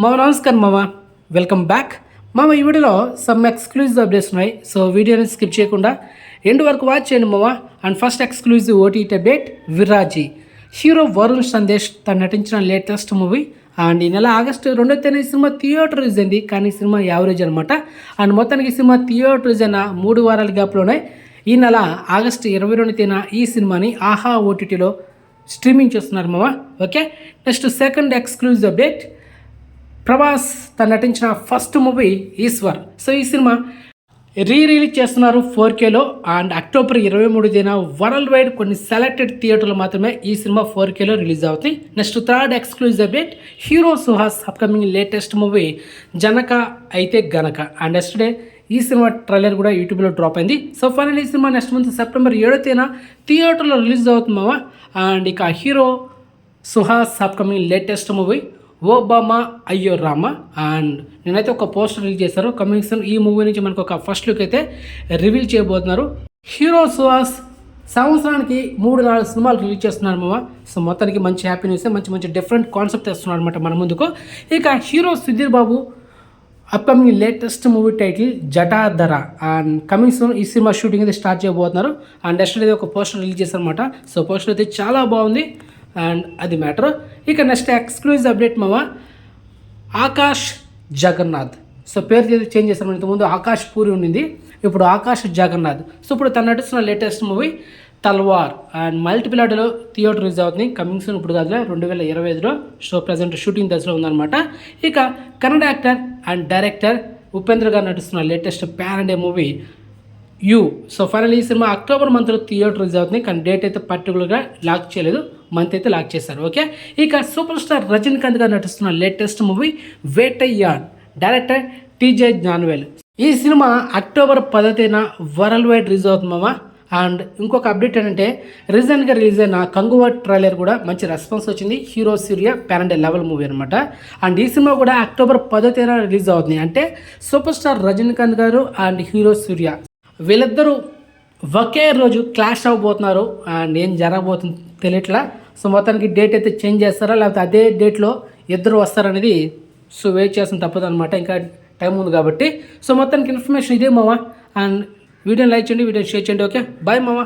మామ నమస్కారం మామ, వెల్కమ్ బ్యాక్ మామ. ఈ వీడియోలో సమ్ ఎక్స్క్లూజివ్ అప్డేట్స్ ఉన్నాయి. సో వీడియోని స్కిప్ చేయకుండా ఎండ్ వరకు వాచ్ చేయండి మామ. And first exclusive OTT update, విరాజీ hero Varun Sandesh తను నటించిన లేటెస్ట్ మూవీ. అండ్ ఈ నెల ఆగస్టు 2వ తేదీన ఈ సినిమా థియేటర్ రిలీజ్ అయింది, కానీ ఈ సినిమా యావరేజ్ అనమాట. అండ్ మొత్తానికి ఈ సినిమా థియేటర్ రిలీజ్ అయిన 3 వారాల గ్యాప్లోనే ఈ నెల ఆగస్టు 22వ తేదీన ఈ సినిమాని ఆహా ఓటీటీలో స్ట్రీమింగ్ చేస్తున్నారు మామ. Okay, next second exclusive update, Prabhas తను నటించిన ఫస్ట్ మూవీ ఈశ్వర్. సో ఈ సినిమా రిలీజ్ చేస్తున్నారు 4Kలో. అండ్ అక్టోబర్ 23 తేదీన వరల్డ్ వైడ్ కొన్ని సెలెక్టెడ్ థియేటర్లు మాత్రమే ఈ సినిమా 4Kలో రిలీజ్ అవుతాయి. Next third exclusive update, hero Suhas upcoming latest movie Janaka అయితే గనక. అండ్ నెక్స్ట్ ఈ సినిమా ట్రైలర్ కూడా యూట్యూబ్లో డ్రాప్ అయింది. సో ఫైనల్ ఈ సినిమా నెక్స్ట్ మంత్ సెప్టెంబర్ 7వ తేదీన థియేటర్లో రిలీజ్ అవుతుందామా. అండ్ ఇక hero Suhas upcoming latest movie Obama అయ్యో రామ. అండ్ నేనైతే ఒక పోస్టర్ రిలీజ్ చేశారు కమింగ్ సూన్. ఈ మూవీ నుంచి మనకు ఒక ఫస్ట్ లుక్ అయితే రివీల్ చేయబోతున్నారు. హీరో సుహాస్ సంవత్సరానికి 3-4 సినిమాలు రిలీజ్ చేస్తున్నారు మామ. సో మొత్తానికి మంచి హ్యాపీ న్యూస్, మంచి డిఫరెంట్ కాన్సెప్ట్ తెస్తున్నారు అనమాట మన ముందుకు. ఇక hero Sudheer Babu upcoming latest movie title Jatadhara. And coming soon ఈ సినిమా షూటింగ్ అయితే స్టార్ట్ చేయబోతున్నారు. అండ్ నెక్స్ట్ అయితే ఒక పోస్టర్ రిలీజ్ చేశారనమాట. సో పోస్టర్ అయితే చాలా బాగుంది. అండ్ అది మ్యాటర్. ఇక నెక్స్ట్ ఎక్స్క్లూజివ్ అప్డేట్ మామ, ఆకాష్ జగన్నాథ్. సో పేరు చేంజ్ చేశారు. ఇంతకుముందు ఆకాష్ పూరి ఉండింది, ఇప్పుడు ఆకాష్ జగన్నాథ్. సో ఇప్పుడు తను నటిస్తున్న లేటెస్ట్ మూవీ తల్వార్. అండ్ మల్టీప్లాట్లో థియేటర్ రిలీజ్ అవుతుంది కమింగ్ సూన్, ఇప్పుడు కాదులే 2025లో. సో ప్రజెంట్ షూటింగ్ దశలో ఉందన్నమాట. ఇక Kannada actor and director Upendra garu నటిస్తున్న latest pan India movie U. So final ఈ సినిమా అక్టోబర్ మంత్లో థియేటర్ రిలీజ్ అవుతుంది, కానీ డేట్ అయితే పర్టికులర్గా లాక్ చేయలేదు, మంత్ అయితే లాక్ చేశారు. ఓకే, ఇక సూపర్ స్టార్ రజనీకాంత్ గారు నటిస్తున్న latest movie Vettaiyan, director TJ Gnanavel. ఈ సినిమా అక్టోబర్ 10వ తేదీన వరల్డ్ వైడ్ రిలీజ్ అవుతుంది మామ. అండ్ ఇంకొక అప్డేట్ ఏంటంటే రీసెంట్గా రిలీజ్ అయిన కంగువా ట్రైలర్ కూడా మంచి రెస్పాన్స్ వచ్చింది. హీరో సూర్య పాన్ ఇండియా లెవెల్ మూవీ అనమాట. అండ్ ఈ సినిమా కూడా అక్టోబర్ 10వ తేదీన రిలీజ్ అవుతుంది. అంటే సూపర్ స్టార్ రజనీకాంత్ గారు అండ్ హీరో సూర్య వీళ్ళిద్దరూ ఒకే రోజు క్లాష్ అవ్వబోతున్నారు. అండ్ ఏం జరగబోతుంది తెలియట్లా. సో మొత్తానికి డేట్ అయితే చేంజ్ చేస్తారా, లేకపోతే అదే డేట్లో ఇద్దరు వస్తారనేది సో వెయిట్ చేసిన తప్పదు అనమాట, ఇంకా టైం ఉంది కాబట్టి. సో మొత్తానికి ఇన్ఫర్మేషన్ ఇదే మామ. అండ్ వీడియోని లైక్ చేయండి, వీడియోని షేర్ చేయండి. ఓకే, బాయ్ మామ.